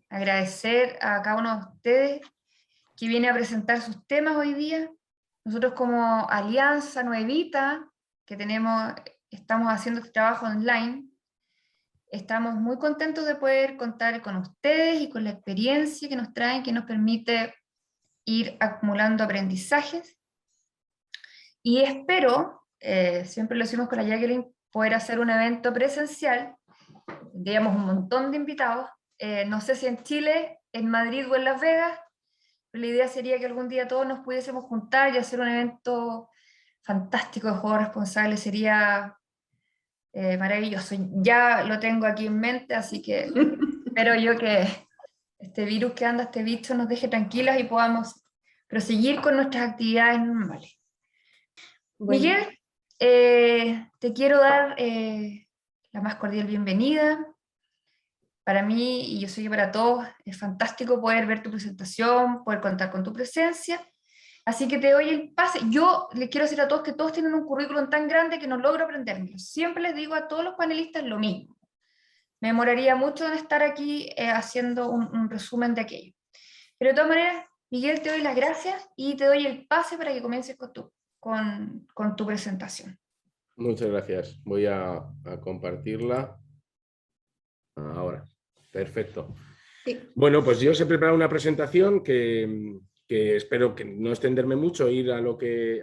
agradecer a cada uno de ustedes que viene a presentar sus temas hoy día. Nosotros como Alianza Nuevita, que estamos haciendo este trabajo online, estamos muy contentos de poder contar con ustedes y con la experiencia que nos traen, que nos permite ir acumulando aprendizajes. Y espero, siempre lo hicimos con la Jacqueline, poder hacer un evento presencial. Tendríamos un montón de invitados. No sé si en Chile, en Madrid o en Las Vegas, pero la idea sería que algún día todos nos pudiésemos juntar y hacer un evento fantástico de juegos responsables. Sería maravilloso. Ya lo tengo aquí en mente, así que espero yo que este virus que anda, este bicho, nos deje tranquilas y podamos proseguir con nuestras actividades normales. Bueno. Miguel, te quiero dar la más cordial bienvenida. Para mí, y yo sé que para todos, es fantástico poder ver tu presentación, poder contar con tu presencia. Así que te doy el pase. Yo les quiero decir a todos que todos tienen un currículum tan grande que no logro aprendérmelo. Siempre les digo a todos los panelistas lo mismo. Me demoraría mucho en estar aquí haciendo un resumen de aquello. Pero de todas maneras, Miguel, te doy las gracias y te doy el pase para que comiences con tu presentación. Muchas gracias. Voy a compartirla ahora. Perfecto. Sí. Bueno, pues yo os he preparado una presentación que espero que no extenderme mucho, ir a lo que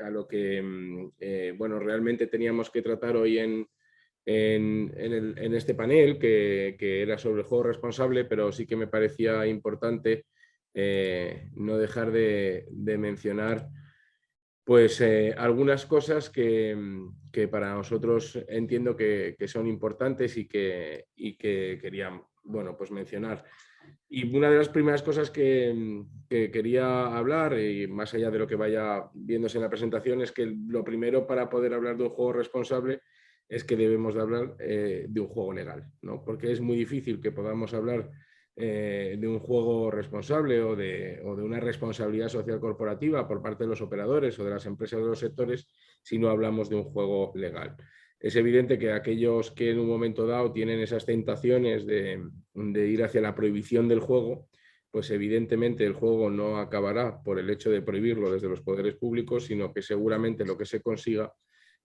bueno, realmente teníamos que tratar hoy en este panel, que era sobre el juego responsable, pero sí que me parecía importante no dejar de mencionar pues algunas cosas que para nosotros entiendo que son importantes y que quería, bueno, pues mencionar. Y una de las primeras cosas que quería hablar, y más allá de lo que vaya viéndose en la presentación, es que lo primero para poder hablar de un juego responsable es que debemos de hablar de un juego legal, ¿no? Porque es muy difícil que podamos hablar de un juego responsable o de una responsabilidad social corporativa por parte de los operadores o de las empresas de los sectores si no hablamos de un juego legal. Es evidente que aquellos que en un momento dado tienen esas tentaciones de ir hacia la prohibición del juego, pues evidentemente el juego no acabará por el hecho de prohibirlo desde los poderes públicos, sino que seguramente lo que se consiga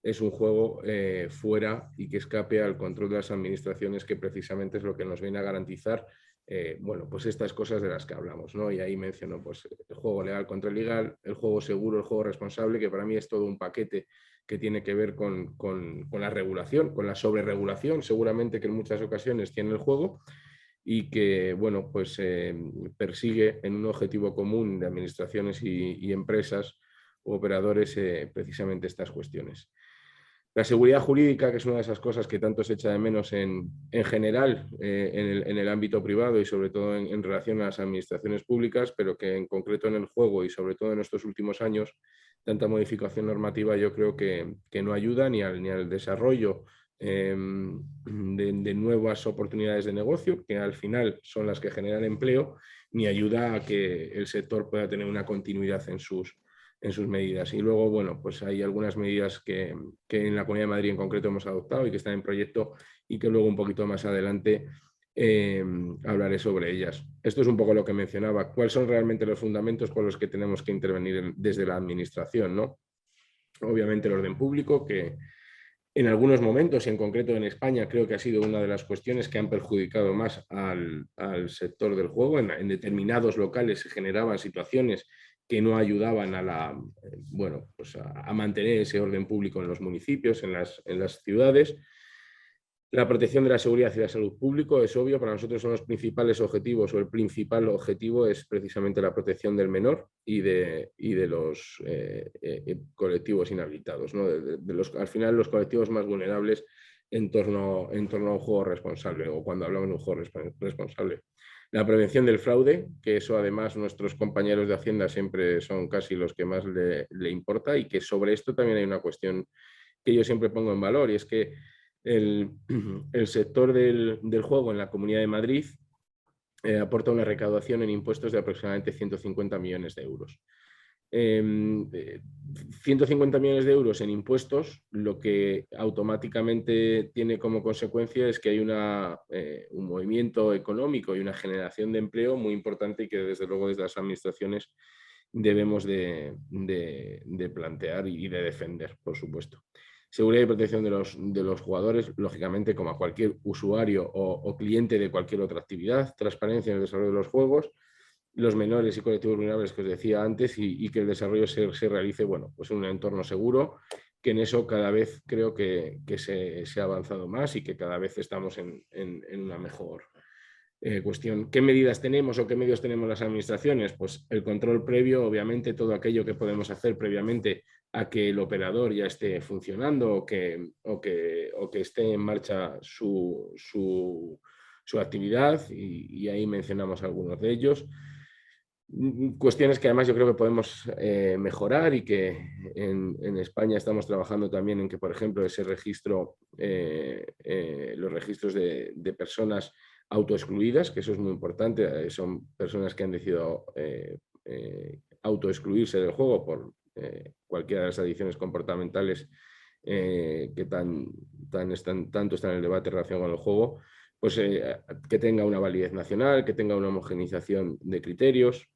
es un juego fuera y que escape al control de las administraciones, que precisamente es lo que nos viene a garantizar bueno, pues estas cosas de las que hablamos, ¿no? Y ahí menciono pues, el juego legal contra el ilegal, el juego seguro, el juego responsable, que para mí es todo un paquete que tiene que ver con la regulación, con la sobreregulación, seguramente que en muchas ocasiones tiene el juego, y que, bueno, pues persigue en un objetivo común de administraciones y empresas u operadores precisamente estas cuestiones. La seguridad jurídica, que es una de esas cosas que tanto se echa de menos en general en el ámbito privado y sobre todo en relación a las administraciones públicas, pero que en concreto en el juego y sobre todo en estos últimos años, tanta modificación normativa yo creo que no ayuda ni al desarrollo de nuevas oportunidades de negocio, que al final son las que generan empleo, ni ayuda a que el sector pueda tener una continuidad en sus medidas. Y luego, bueno, pues hay algunas medidas que en la Comunidad de Madrid en concreto hemos adoptado y que están en proyecto y que luego un poquito más adelante hablaré sobre ellas. Esto es un poco lo que mencionaba. ¿Cuáles son realmente los fundamentos por los que tenemos que intervenir desde la administración, ¿no? Obviamente el orden público, que en algunos momentos, y en concreto en España, creo que ha sido una de las cuestiones que han perjudicado más al sector del juego. En determinados locales se generaban situaciones que no ayudaban bueno, pues a mantener ese orden público en los municipios, en las ciudades. La protección de la seguridad y la salud pública es obvio, para nosotros son los principales objetivos, o el principal objetivo es precisamente la protección del menor y de los colectivos inhabilitados, ¿no? Al final los colectivos más vulnerables en torno a un juego responsable, o cuando hablamos de un juego responsable. La prevención del fraude, que eso además nuestros compañeros de Hacienda siempre son casi los que más le importa, y que sobre esto también hay una cuestión que yo siempre pongo en valor, y es que el sector del juego en la Comunidad de Madrid aporta una recaudación en impuestos de aproximadamente 150 millones de euros. 150 millones de euros en impuestos, lo que automáticamente tiene como consecuencia es que hay un movimiento económico y una generación de empleo muy importante y que desde luego desde las administraciones debemos de plantear y de defender, por supuesto. Seguridad y protección de los jugadores, lógicamente, como a cualquier usuario o cliente de cualquier otra actividad. Transparencia en el desarrollo de los juegos, los menores y colectivos vulnerables que os decía antes, y que el desarrollo se realice, bueno, pues en un entorno seguro, que en eso cada vez creo que se ha avanzado más y que cada vez estamos en una mejor cuestión. ¿Qué medidas tenemos o qué medios tenemos las administraciones? Pues el control previo, obviamente, todo aquello que podemos hacer previamente a que el operador ya esté funcionando o que esté en marcha su actividad, y ahí mencionamos algunos de ellos. Cuestiones que además yo creo que podemos mejorar y que en España estamos trabajando también en que, por ejemplo, ese registro, los registros de personas autoexcluidas, que eso es muy importante, son personas que han decidido autoexcluirse del juego por cualquiera de las adicciones comportamentales que tanto están en el debate en relación con el juego, pues que tenga una validez nacional, que tenga una homogeneización de criterios.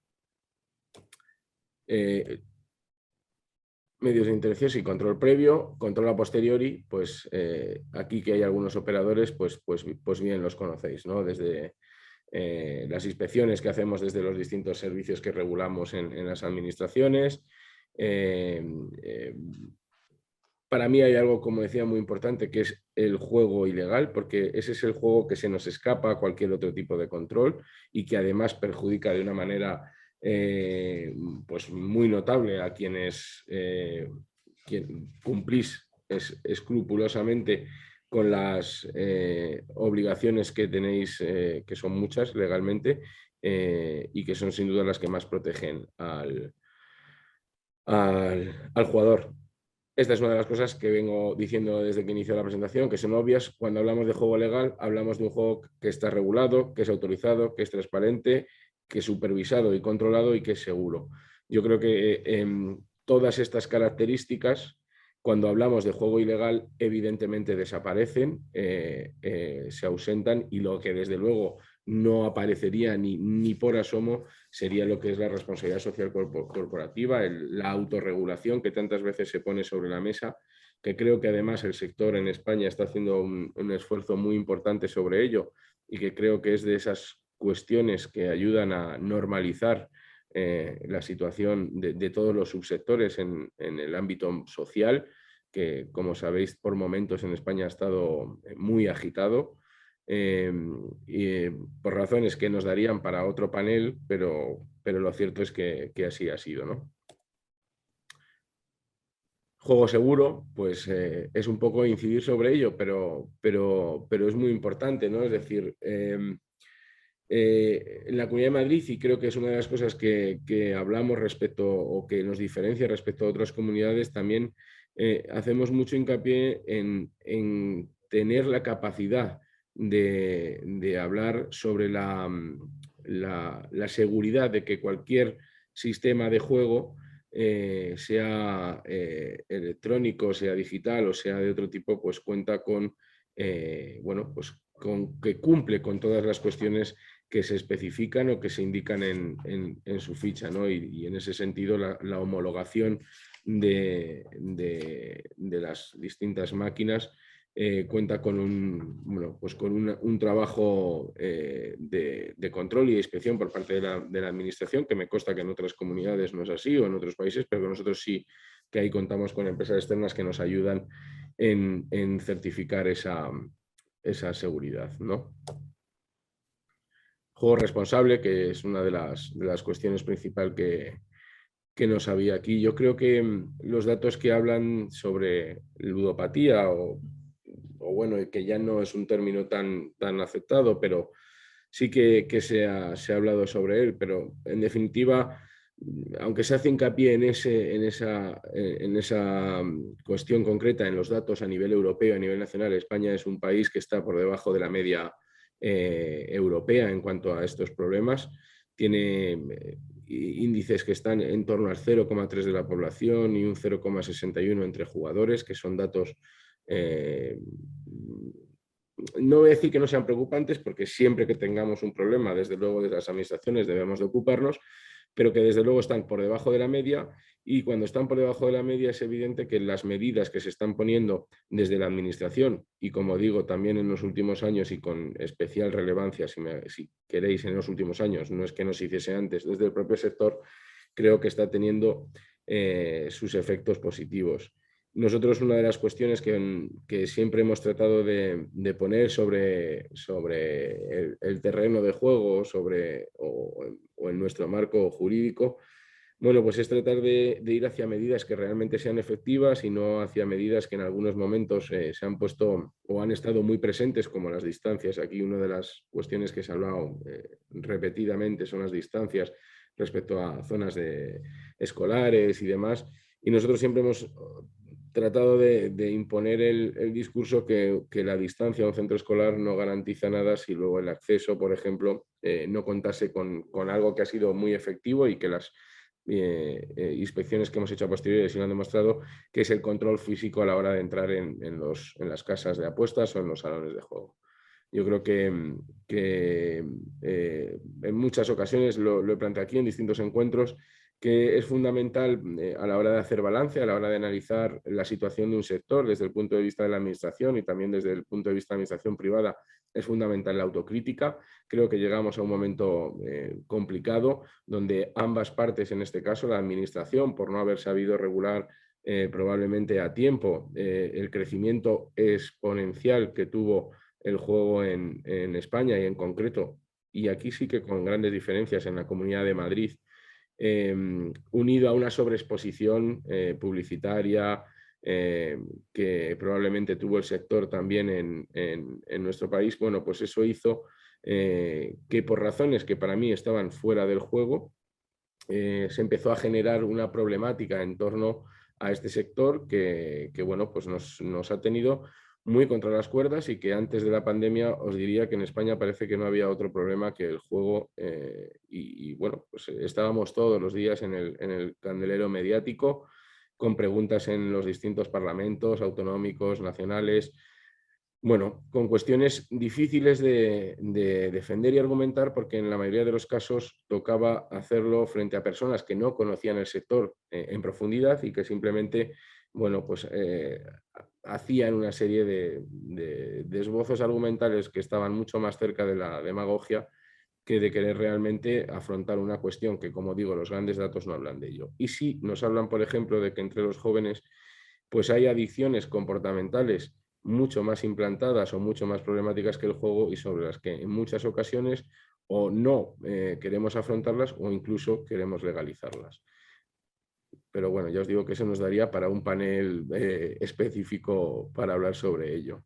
Medios de intervención y control previo, control a posteriori, pues aquí que hay algunos operadores, pues bien los conocéis, ¿no? Desde las inspecciones que hacemos desde los distintos servicios que regulamos en las administraciones. Para mí hay algo, como decía, muy importante, que es el juego ilegal, porque ese es el juego que se nos escapa a cualquier otro tipo de control y que además perjudica de una manera pues muy notable a quienes cumplís escrupulosamente con las obligaciones que tenéis, que son muchas legalmente, y que son sin duda las que más protegen al jugador. Esta es una de las cosas que vengo diciendo desde que inició la presentación, que son obvias. Cuando hablamos de juego legal, hablamos de un juego que está regulado, que es autorizado, que es transparente, que es supervisado y controlado y que es seguro. Yo creo que todas estas características, cuando hablamos de juego ilegal, evidentemente desaparecen, se ausentan, y lo que desde luego no aparecería ni por asomo sería lo que es la responsabilidad social corporativa, la autorregulación que tantas veces se pone sobre la mesa, que creo que además el sector en España está haciendo un esfuerzo muy importante sobre ello, y que creo que es de esas cuestiones que ayudan a normalizar la situación de todos los subsectores en el ámbito social, que, como sabéis, por momentos en España ha estado muy agitado. Por razones que nos darían para otro panel, pero lo cierto es que así ha sido, ¿no? Juego seguro, pues es un poco incidir sobre ello, pero es muy importante, ¿no? Es decir, en la Comunidad de Madrid, y creo que es una de las cosas que hablamos respecto, o que nos diferencia respecto a otras comunidades, también hacemos mucho hincapié en tener la capacidad de hablar sobre la seguridad de que cualquier sistema de juego, sea electrónico, sea digital o sea de otro tipo, pues cuenta con, bueno, pues con que cumple con todas las cuestiones que se especifican o que se indican en su ficha, ¿no? Y en ese sentido la homologación de las distintas máquinas cuenta con un trabajo de control y de inspección por parte de la administración, que me consta que en otras comunidades no es así, o en otros países, pero que nosotros sí, que ahí contamos con empresas externas que nos ayudan en certificar esa seguridad, ¿no? Juego responsable, que es una de las cuestiones principales que nos había aquí. Yo creo que los datos que hablan sobre ludopatía, o bueno, que ya no es un término tan aceptado, pero sí que se ha hablado sobre él, pero en definitiva, aunque se hace hincapié en esa cuestión concreta, en los datos a nivel europeo, a nivel nacional, España es un país que está por debajo de la media europea en cuanto a estos problemas. Tiene índices que están en torno al 0,3 de la población y un 0,61 entre jugadores, que son datos, no voy a decir que no sean preocupantes, porque siempre que tengamos un problema, desde luego desde las administraciones debemos de ocuparnos, pero que desde luego están por debajo de la media, y cuando están por debajo de la media es evidente que las medidas que se están poniendo desde la administración, y como digo, también en los últimos años y con especial relevancia, si queréis, en los últimos años, no es que no se hiciese antes, desde el propio sector, creo que está teniendo sus efectos positivos. Nosotros una de las cuestiones que siempre hemos tratado de poner sobre el terreno de juego o en nuestro marco jurídico, bueno, pues es tratar de ir hacia medidas que realmente sean efectivas y no hacia medidas que en algunos momentos se han puesto o han estado muy presentes, como las distancias. Aquí una de las cuestiones que se ha hablado repetidamente son las distancias respecto a zonas escolares y demás. Y nosotros siempre hemos tratado de imponer el discurso que la distancia a un centro escolar no garantiza nada si luego el acceso, por ejemplo, no contase con algo que ha sido muy efectivo y que las inspecciones que hemos hecho a posteriori sí lo han demostrado, que es el control físico a la hora de entrar en las casas de apuestas o en los salones de juego. Yo creo que en muchas ocasiones lo he planteado aquí en distintos encuentros, que es fundamental a la hora de hacer balance, a la hora de analizar la situación de un sector desde el punto de vista de la administración y también desde el punto de vista de la administración privada, es fundamental la autocrítica. Creo que llegamos a un momento complicado donde ambas partes, en este caso la administración, por no haber sabido regular probablemente a tiempo el crecimiento exponencial que tuvo el juego en España y en concreto, y aquí sí que con grandes diferencias en la Comunidad de Madrid, unido a una sobreexposición publicitaria que probablemente tuvo el sector también en nuestro país, bueno, pues eso hizo que por razones que para mí estaban fuera del juego, se empezó a generar una problemática en torno a este sector que bueno, pues nos ha tenido muy contra las cuerdas, y que antes de la pandemia os diría que en España parece que no había otro problema que el juego y bueno, pues estábamos todos los días en el candelero mediático con preguntas en los distintos parlamentos autonómicos, nacionales, bueno, con cuestiones difíciles de defender y argumentar, porque en la mayoría de los casos tocaba hacerlo frente a personas que no conocían el sector en profundidad y que simplemente, bueno, pues hacían una serie de esbozos argumentales que estaban mucho más cerca de la demagogia que de querer realmente afrontar una cuestión que, como digo, los grandes datos no hablan de ello. Y sí nos hablan, por ejemplo, de que entre los jóvenes pues hay adicciones comportamentales mucho más implantadas o mucho más problemáticas que el juego, y sobre las que en muchas ocasiones o no queremos afrontarlas o incluso queremos legalizarlas. Pero bueno, ya os digo que eso nos daría para un panel específico para hablar sobre ello.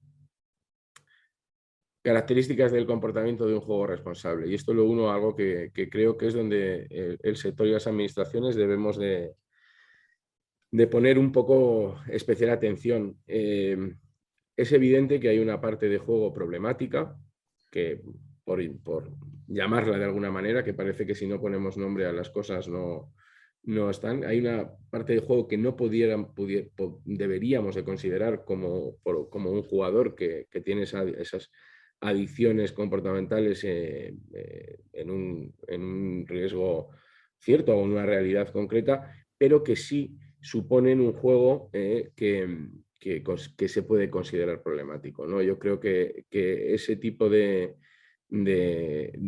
Características del comportamiento de un juego responsable. Y esto lo uno a algo que creo que es donde el sector y las administraciones debemos de poner un poco especial atención. Es evidente que hay una parte de juego problemática, que por llamarla de alguna manera, que parece que si no ponemos nombre a las cosas no están. Hay una parte de juego que no deberíamos de considerar como un jugador que tiene esas adicciones comportamentales en un riesgo cierto o en una realidad concreta, pero que sí suponen un juego que se puede considerar problemático, ¿no? Yo creo que ese tipo de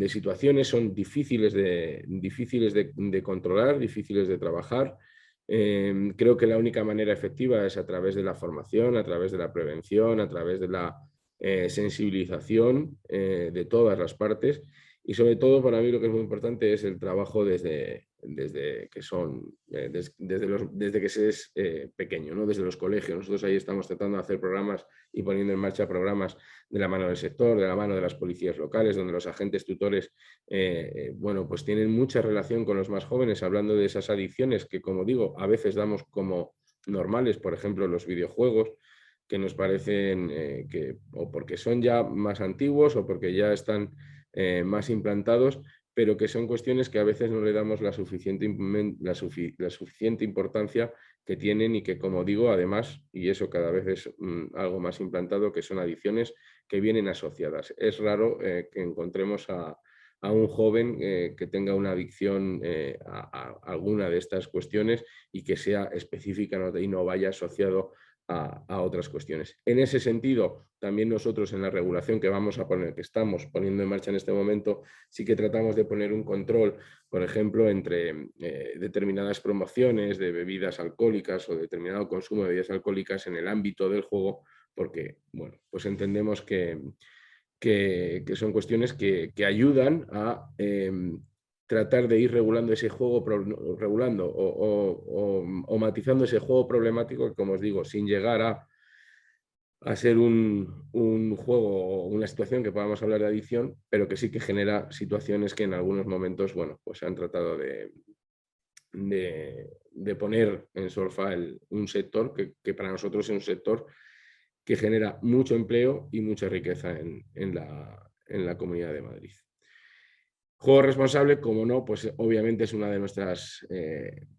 situaciones son difíciles de controlar, difíciles de trabajar. Creo que la única manera efectiva es a través de la formación, a través de la prevención, a través de la sensibilización de todas las partes, y sobre todo para mí lo que es muy importante es el trabajo desde que se es pequeño, ¿no? Desde los colegios. Nosotros ahí estamos tratando de hacer programas y poniendo en marcha programas de la mano del sector, de la mano de las policías locales, donde los agentes tutores bueno, pues tienen mucha relación con los más jóvenes, hablando de esas adicciones que, como digo, a veces damos como normales, por ejemplo, los videojuegos, que nos parecen que o porque son ya más antiguos o porque ya están más implantados, pero que son cuestiones que a veces no le damos la suficiente importancia que tienen y que, como digo, además, y eso cada vez es algo más implantado, que son adicciones que vienen asociadas. Es raro que encontremos a un joven que tenga una adicción a alguna de estas cuestiones y que sea específica y no vaya asociado a otras cuestiones. En ese sentido, también nosotros en la regulación que estamos poniendo en marcha en este momento, sí que tratamos de poner un control, por ejemplo, entre determinadas promociones de bebidas alcohólicas o determinado consumo de bebidas alcohólicas en el ámbito del juego, porque, bueno, pues entendemos que son cuestiones que ayudan a tratar de ir regulando ese juego, regulando o matizando ese juego problemático, que, como os digo, sin llegar a ser un juego o una situación que podamos hablar de adicción, pero que sí que genera situaciones que en algunos momentos, bueno, pues se han tratado de poner en solfa un sector que para nosotros es un sector que genera mucho empleo y mucha riqueza en la Comunidad de Madrid. Juego responsable, como no, pues obviamente es una de nuestras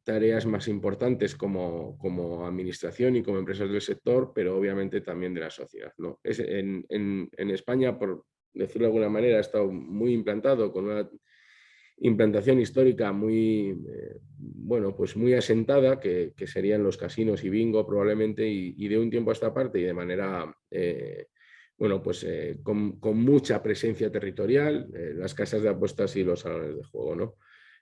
tareas más importantes como administración y como empresas del sector, pero obviamente también de la sociedad, ¿no? En España, por decirlo de alguna manera, ha estado muy implantado, con una implantación histórica muy, bueno, pues muy asentada, que serían los casinos y bingo probablemente, y de un tiempo a esta parte y de manera, bueno, pues con mucha presencia territorial, las casas de apuestas y los salones de juego, ¿no?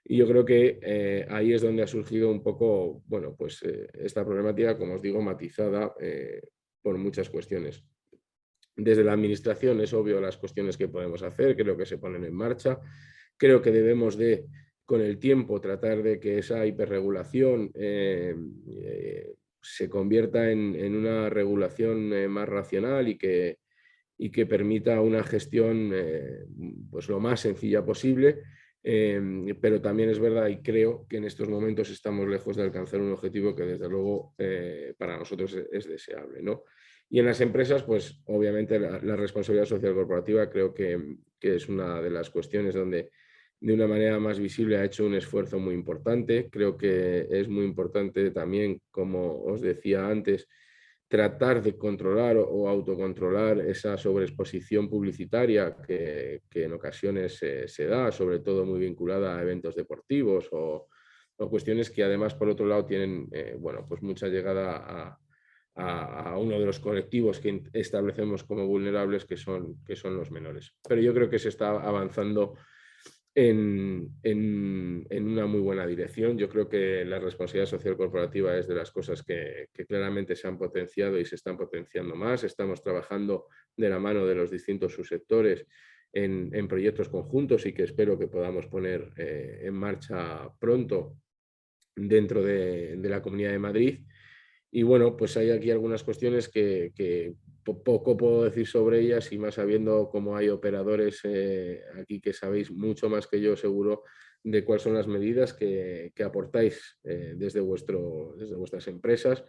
Y yo creo que ahí es donde ha surgido un poco, bueno, pues esta problemática, como os digo, matizada por muchas cuestiones. Desde la administración es obvio las cuestiones que podemos hacer, creo que se ponen en marcha. Creo que debemos de, con el tiempo, tratar de que esa hiperregulación se convierta en una regulación más racional y que permita una gestión pues lo más sencilla posible, pero también es verdad y creo que en estos momentos estamos lejos de alcanzar un objetivo que desde luego para nosotros es deseable, ¿no? Y en las empresas, pues obviamente la responsabilidad social corporativa creo que es una de las cuestiones donde de una manera más visible ha hecho un esfuerzo muy importante. Creo que es muy importante también, como os decía antes, tratar de controlar o autocontrolar esa sobreexposición publicitaria que en ocasiones se da, sobre todo muy vinculada a eventos deportivos o cuestiones que además por otro lado tienen bueno, pues mucha llegada a uno de los colectivos que establecemos como vulnerables, que son los menores. Pero yo creo que se está avanzando en una muy buena dirección. Yo creo que la responsabilidad social corporativa es de las cosas que claramente se han potenciado y se están potenciando más. Estamos trabajando de la mano de los distintos subsectores en proyectos conjuntos y que espero que podamos poner en marcha pronto dentro de la Comunidad de Madrid. Y bueno, pues hay aquí algunas cuestiones que poco puedo decir sobre ellas, y más sabiendo cómo hay operadores aquí que sabéis mucho más que yo seguro de cuáles son las medidas que aportáis desde vuestras empresas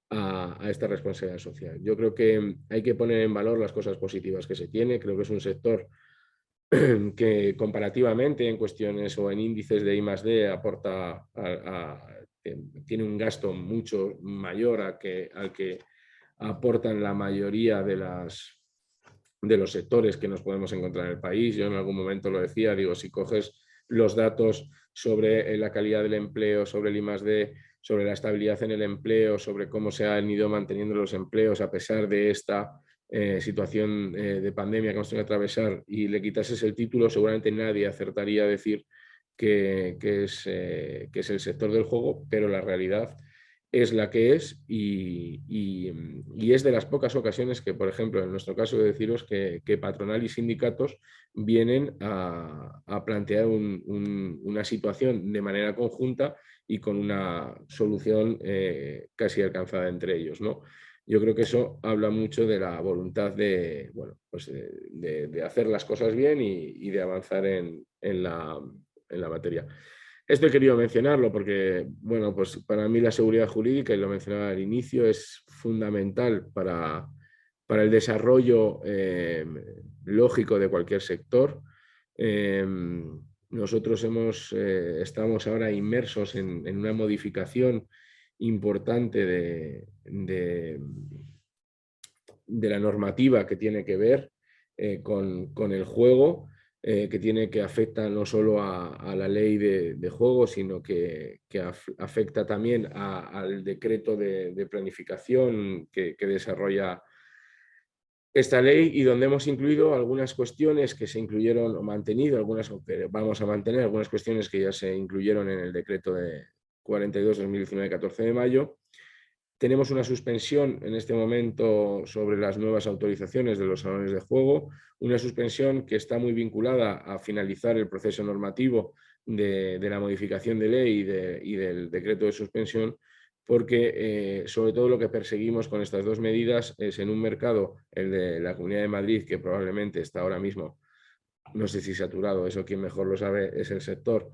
a esta responsabilidad social. Yo creo que hay que poner en valor las cosas positivas que se tiene. Creo que es un sector que comparativamente en cuestiones o en índices de I+D aporta tiene un gasto mucho mayor al que aportan la mayoría de los sectores que nos podemos encontrar en el país. Yo en algún momento lo decía, digo, si coges los datos sobre la calidad del empleo, sobre el I+D, sobre la estabilidad en el empleo, sobre cómo se han ido manteniendo los empleos a pesar de esta situación de pandemia que hemos tenido que atravesar, y le quitases el título, seguramente nadie acertaría a decir que es el sector del juego, pero la realidad es la que es, y es de las pocas ocasiones que, por ejemplo, en nuestro caso, de deciros que patronal y sindicatos vienen a plantear una situación de manera conjunta y con una solución casi alcanzada entre ellos, ¿no? Yo creo que eso habla mucho de la voluntad de, bueno, pues de hacer las cosas bien y de avanzar en la materia. Esto he querido mencionarlo porque, bueno, pues para mí la seguridad jurídica, y lo mencionaba al inicio, es fundamental para el desarrollo lógico de cualquier sector. nosotros estamos ahora inmersos en una modificación importante de la normativa que tiene que ver con el juego, que afecta no solo a la ley de juego, sino que afecta también al decreto de planificación que desarrolla esta ley, y donde hemos incluido algunas cuestiones que se incluyeron o mantenido, algunas que vamos a mantener, algunas cuestiones que ya se incluyeron en el decreto de 42/2019, 14 de mayo. Tenemos una suspensión en este momento sobre las nuevas autorizaciones de los salones de juego, una suspensión que está muy vinculada a finalizar el proceso normativo de la modificación de ley y del decreto de suspensión, porque sobre todo lo que perseguimos con estas dos medidas es, en un mercado, el de la Comunidad de Madrid, que probablemente está ahora mismo, no sé si saturado, eso quien mejor lo sabe es el sector,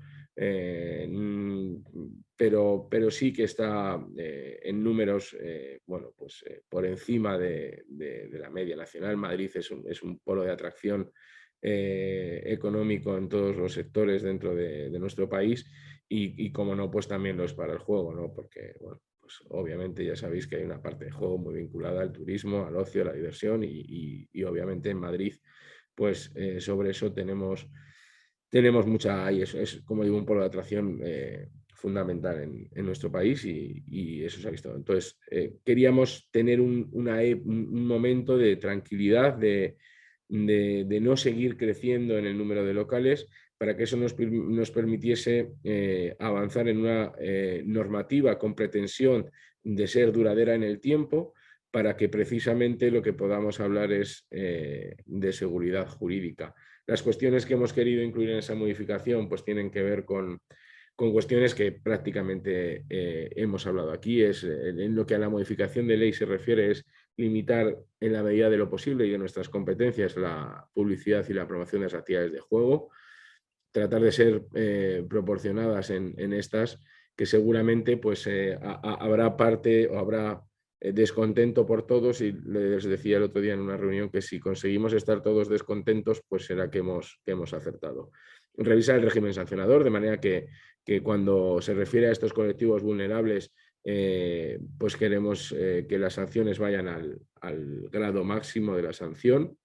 pero sí que está en números bueno, pues, por encima de la media nacional. Madrid es un polo de atracción económico en todos los sectores dentro de nuestro país, y como no, pues también lo es para el juego, ¿no? Porque, bueno, pues obviamente ya sabéis que hay una parte de juego muy vinculada al turismo, al ocio, a la diversión, y obviamente en Madrid, pues sobre eso tenemos mucha, y es, como digo, un polo de atracción fundamental en nuestro país, y eso se ha visto. Entonces, queríamos tener un momento de tranquilidad, de no seguir creciendo en el número de locales, para que eso nos permitiese avanzar en una normativa con pretensión de ser duradera en el tiempo, para que precisamente lo que podamos hablar es de seguridad jurídica. Las cuestiones que hemos querido incluir en esa modificación pues tienen que ver con cuestiones que prácticamente hemos hablado aquí. En lo que a la modificación de ley se refiere, es limitar en la medida de lo posible y de nuestras competencias la publicidad y la promoción de las actividades de juego, tratar de ser proporcionadas en estas, que seguramente pues habrá parte o habrá descontento por todos, y les decía el otro día en una reunión que si conseguimos estar todos descontentos, pues será que hemos acertado. Revisar el régimen sancionador, de manera que cuando se refiere a estos colectivos vulnerables, pues queremos que las sanciones vayan al grado máximo de la sanción.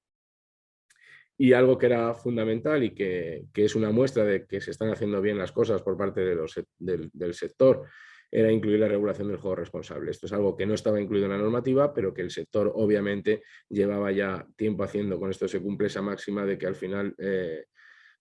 Y algo que era fundamental, y que es una muestra de que se están haciendo bien las cosas por parte del sector, era incluir la regulación del juego responsable. Esto es algo que no estaba incluido en la normativa, pero que el sector obviamente llevaba ya tiempo haciendo. Con esto se cumple esa máxima de que al final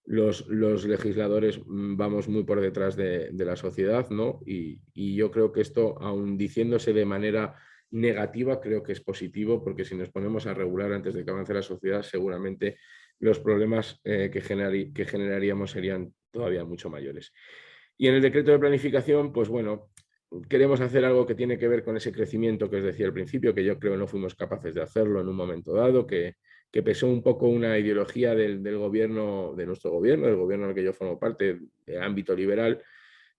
los legisladores vamos muy por detrás de la sociedad, ¿no? Y yo creo que esto, aun diciéndose de manera negativa, creo que es positivo, porque si nos ponemos a regular antes de que avance la sociedad, seguramente los problemas que generaríamos serían todavía mucho mayores. Y en el decreto de planificación, pues bueno, queremos hacer algo que tiene que ver con ese crecimiento que os decía al principio, que yo creo no fuimos capaces de hacerlo en un momento dado, que pesó un poco una ideología del gobierno, de nuestro gobierno, del gobierno al que yo formo parte, de ámbito liberal.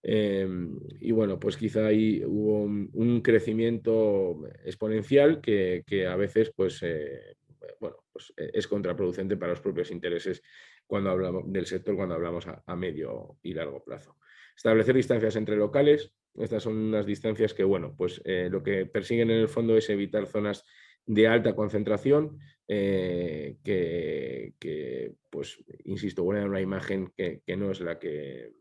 Y bueno, pues quizá ahí hubo un crecimiento exponencial que a veces pues, bueno, pues es contraproducente para los propios intereses cuando hablamos del sector, cuando hablamos a medio y largo plazo. Establecer distancias entre locales. Estas son unas distancias que, bueno, pues lo que persiguen en el fondo es evitar zonas de alta concentración, que, pues, insisto, bueno, una imagen que no es la que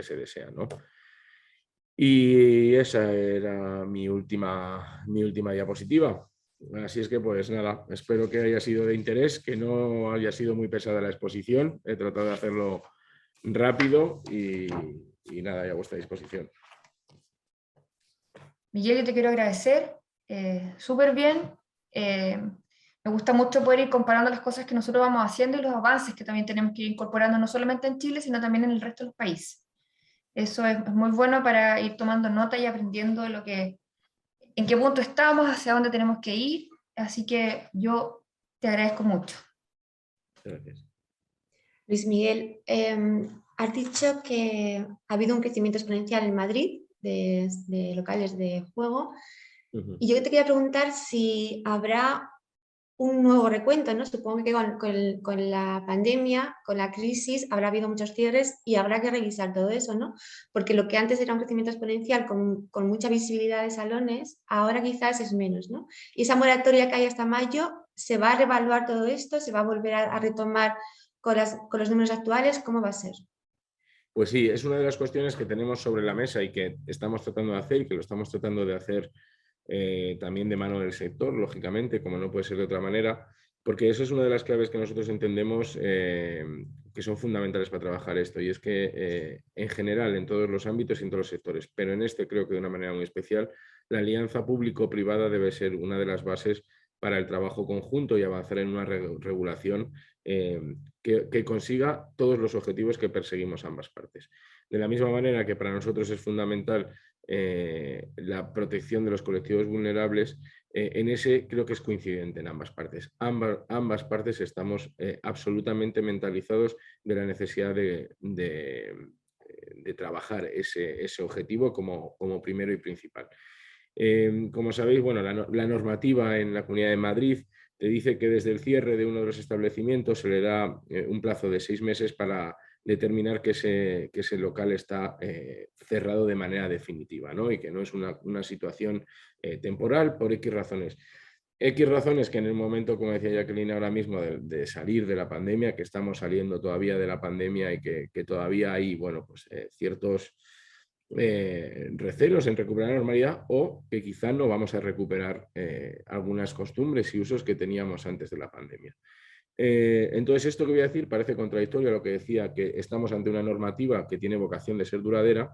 se desea, ¿no? Y esa era mi última diapositiva. Así es que, pues nada, espero que haya sido de interés, que no haya sido muy pesada la exposición. He tratado de hacerlo rápido y nada, ya a vuestra disposición. Miguel, yo te quiero agradecer, súper bien. Me gusta mucho poder ir comparando las cosas que nosotros vamos haciendo y los avances que también tenemos que ir incorporando, no solamente en Chile, sino también en el resto de los países. Eso es muy bueno para ir tomando nota y aprendiendo en qué punto estamos, hacia dónde tenemos que ir. Así que yo te agradezco mucho. Gracias. Luis Miguel, has dicho que ha habido un crecimiento exponencial en Madrid de locales de juego. Y yo te quería preguntar si habrá un nuevo recuento, ¿no? Supongo que con la pandemia, con la crisis, habrá habido muchos cierres y habrá que revisar todo eso, ¿no? Porque lo que antes era un crecimiento exponencial con mucha visibilidad de salones, ahora quizás es menos, ¿no? Y esa moratoria que hay hasta mayo, ¿se va a reevaluar todo esto? ¿Se va a volver a retomar con los números actuales? ¿Cómo va a ser? Pues sí, es una de las cuestiones que tenemos sobre la mesa y que estamos tratando de hacer y que lo estamos tratando de hacer también de mano del sector, lógicamente, como no puede ser de otra manera, porque eso es una de las claves que nosotros entendemos que son fundamentales para trabajar esto, y es que en general, en todos los ámbitos y en todos los sectores, pero en este creo que de una manera muy especial, la alianza público-privada debe ser una de las bases para el trabajo conjunto y avanzar en una regulación que consiga todos los objetivos que perseguimos ambas partes. De la misma manera que para nosotros es fundamental la protección de los colectivos vulnerables, en ese creo que es coincidente en ambas partes. Ambas partes estamos absolutamente mentalizados de la necesidad de trabajar ese objetivo como primero y principal. Como sabéis, bueno, la normativa en la Comunidad de Madrid te dice que desde el cierre de uno de los establecimientos se le da un plazo de 6 meses para determinar que ese local está cerrado de manera definitiva, ¿no? Y que no es una situación temporal por X razones. X razones que en el momento, como decía Jacqueline ahora mismo, de salir de la pandemia, que estamos saliendo todavía de la pandemia y que todavía hay, bueno, pues ciertos recelos en recuperar la normalidad, o que quizá no vamos a recuperar algunas costumbres y usos que teníamos antes de la pandemia. Entonces, esto que voy a decir parece contradictorio a lo que decía, que estamos ante una normativa que tiene vocación de ser duradera,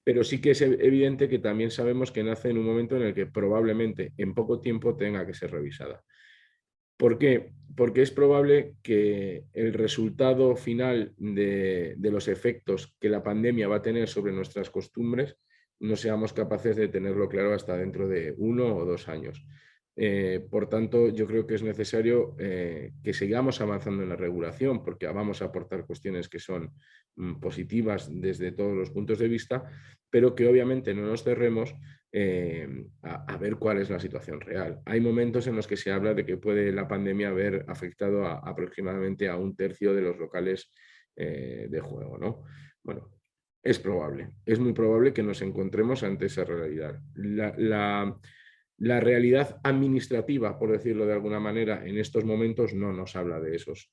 pero sí que es evidente que también sabemos que nace en un momento en el que probablemente en poco tiempo tenga que ser revisada. ¿Por qué? Porque es probable que el resultado final de los efectos que la pandemia va a tener sobre nuestras costumbres no seamos capaces de tenerlo claro hasta dentro de 1 o 2 años. Por tanto, yo creo que es necesario que sigamos avanzando en la regulación, porque vamos a aportar cuestiones que son positivas desde todos los puntos de vista, pero que obviamente no nos cerremos a ver cuál es la situación real. Hay momentos en los que se habla de que puede la pandemia haber afectado aproximadamente a 1/3 de los locales de juego, ¿no? Bueno, es probable, es muy probable que nos encontremos ante esa realidad. La realidad administrativa, por decirlo de alguna manera, en estos momentos no nos habla de esos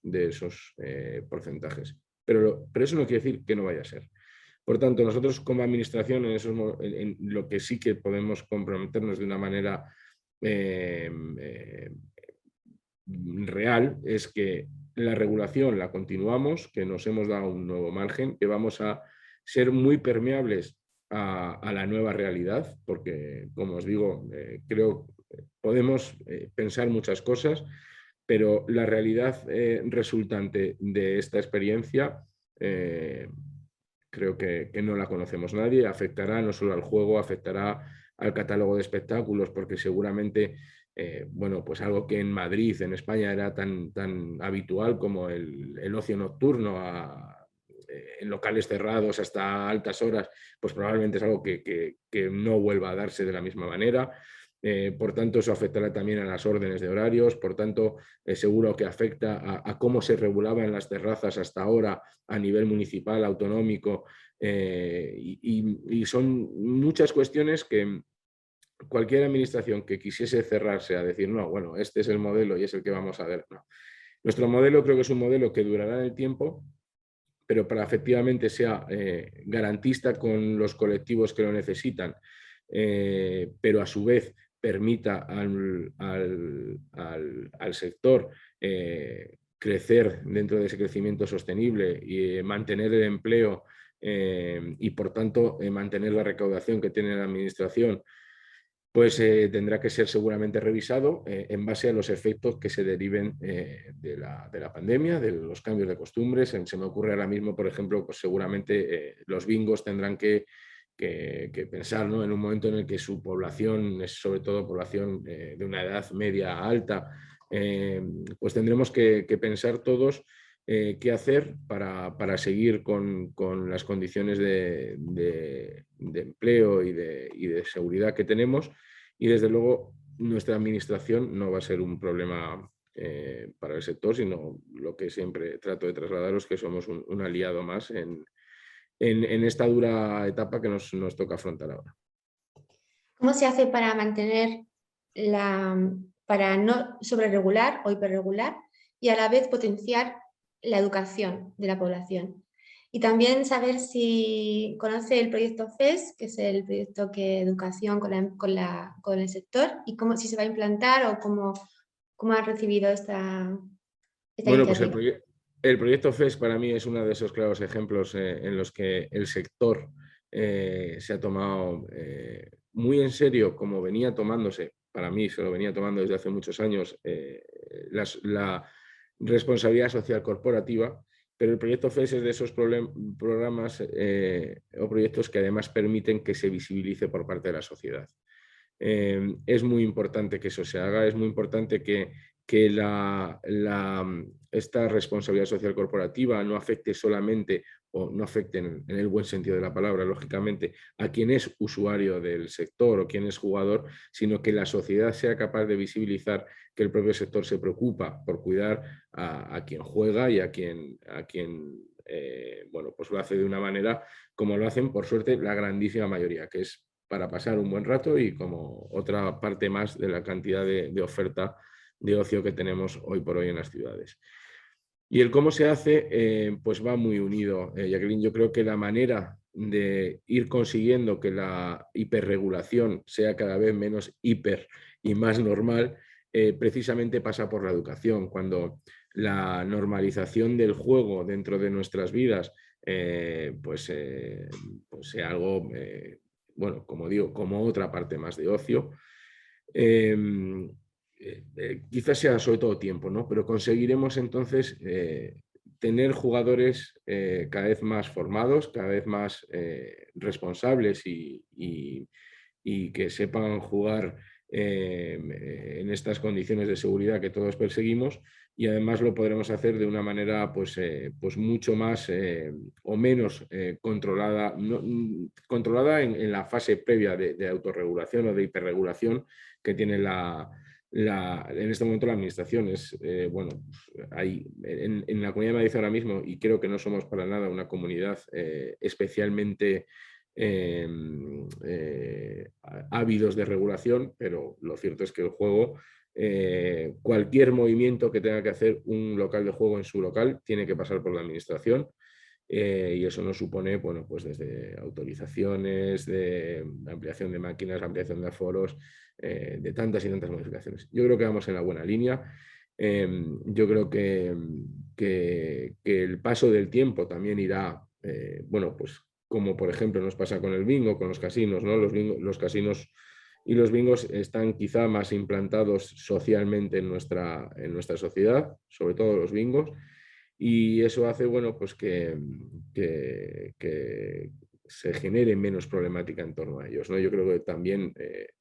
porcentajes. Pero eso no quiere decir que no vaya a ser. Por tanto, nosotros como administración en lo que sí que podemos comprometernos de una manera real es que la regulación la continuamos, que nos hemos dado un nuevo margen, que vamos a ser muy permeables a la nueva realidad, porque, como os digo, creo que podemos pensar muchas cosas, pero la realidad resultante de esta experiencia creo que no la conocemos nadie, afectará no solo al juego, afectará al catálogo de espectáculos, porque seguramente, bueno, pues algo que en Madrid, en España, era tan habitual como el ocio nocturno en locales cerrados hasta altas horas, pues probablemente es algo que no vuelva a darse de la misma manera. Por tanto, eso afectará también a las órdenes de horarios, por tanto, seguro que afecta a cómo se regulaban las terrazas hasta ahora a nivel municipal, autonómico, y son muchas cuestiones que cualquier administración que quisiese cerrarse a decir, no, bueno, este es el modelo y es el que vamos a ver, no. Nuestro modelo creo que es un modelo que durará en el tiempo, pero para efectivamente sea garantista con los colectivos que lo necesitan, pero a su vez permita al sector crecer dentro de ese crecimiento sostenible y mantener el empleo y, por tanto, mantener la recaudación que tiene la administración, pues tendrá que ser seguramente revisado en base a los efectos que se deriven de la pandemia, de los cambios de costumbres. Se me ocurre ahora mismo, por ejemplo, pues seguramente los bingos tendrán que pensar, ¿no?, en un momento en el que su población es sobre todo población de una edad media alta, pues tendremos que pensar todos qué hacer para seguir con las condiciones de empleo y de seguridad que tenemos, y desde luego nuestra administración no va a ser un problema para el sector, sino lo que siempre trato de trasladaros, que somos un aliado más en esta dura etapa que nos toca afrontar ahora. ¿Cómo se hace para mantener para no sobreregular o hiperregular y a la vez potenciar la educación de la población? Y también saber si conoce el proyecto FES, que es el proyecto de educación con el sector, y si se va a implantar o cómo ha recibido esta Bueno, pues iniciativa. el proyecto FES para mí es uno de esos claros ejemplos en los que el sector se ha tomado muy en serio, como venía tomándose, para mí se lo venía tomando desde hace muchos años, la responsabilidad social corporativa, pero el proyecto FES es de esos programas o proyectos que además permiten que se visibilice por parte de la sociedad. Es muy importante que eso se haga, es muy importante que esta responsabilidad social corporativa no afecte solamente, o no afecte en el buen sentido de la palabra, lógicamente, a quien es usuario del sector o quien es jugador, sino que la sociedad sea capaz de visibilizar que el propio sector se preocupa por cuidar a quien juega y a quien bueno, pues lo hace de una manera como lo hacen, por suerte, la grandísima mayoría, que es para pasar un buen rato y como otra parte más de la cantidad de oferta de ocio que tenemos hoy por hoy en las ciudades. Y el cómo se hace, pues va muy unido, Jacqueline. Yo creo que la manera de ir consiguiendo que la hiperregulación sea cada vez menos hiper y más normal, precisamente pasa por la educación. Cuando la normalización del juego dentro de nuestras vidas, pues sea algo, bueno, como digo, como otra parte más de ocio, quizás sea sobre todo tiempo, ¿no? Pero conseguiremos entonces tener jugadores cada vez más formados, cada vez más responsables y que sepan jugar en estas condiciones de seguridad que todos perseguimos, y además lo podremos hacer de una manera pues mucho más o menos controlada, controlada en la fase previa de autorregulación o de hiperregulación que tiene en este momento la administración. Bueno, hay, en la Comunidad de Madrid ahora mismo, y creo que no somos para nada una comunidad especialmente ávidos de regulación, pero lo cierto es que el juego, cualquier movimiento que tenga que hacer un local de juego en su local tiene que pasar por la administración. Y eso nos supone, bueno, pues desde autorizaciones, de ampliación de máquinas, ampliación de aforos, de tantas y tantas modificaciones. Yo creo que vamos en la buena línea. Yo creo que el paso del tiempo también irá, bueno, pues como por ejemplo nos pasa con el bingo, con los casinos, ¿no? Los casinos y los bingos están quizá más implantados socialmente en nuestra sociedad, sobre todo los bingos, y eso hace, bueno, pues que se genere menos problemática en torno a ellos, ¿no? Yo creo que también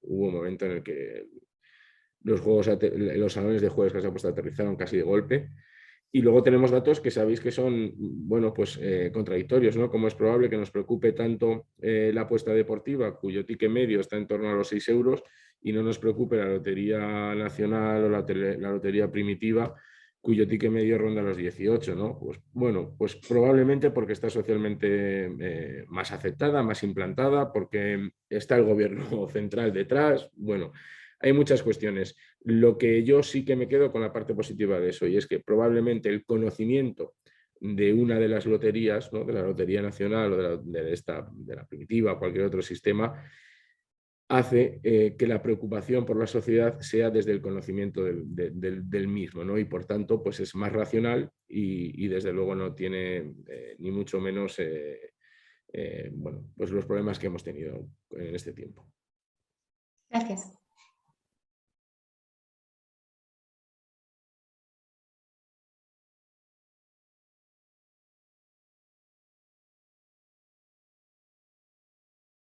hubo un momento en el que los salones de juegos que se han puesto aterrizaron casi de golpe. Y luego tenemos datos que sabéis que son, bueno, pues contradictorios, ¿no? Como es probable que nos preocupe tanto la apuesta deportiva, cuyo ticket medio está en torno a los 6 euros, y no nos preocupe la Lotería Nacional o la Lotería Primitiva, cuyo ticket medio ronda los 18, ¿no? Pues bueno, pues probablemente porque está socialmente más aceptada, más implantada, porque está el gobierno central detrás. Bueno, hay muchas cuestiones. Lo que yo sí que me quedo con la parte positiva de eso, y es que probablemente el conocimiento de una de las loterías, ¿no? De la Lotería Nacional o de la Primitiva o cualquier otro sistema, hace que la preocupación por la sociedad sea desde el conocimiento del mismo, ¿no? Y por tanto pues es más racional y desde luego no tiene ni mucho menos bueno, pues los problemas que hemos tenido en este tiempo. Gracias.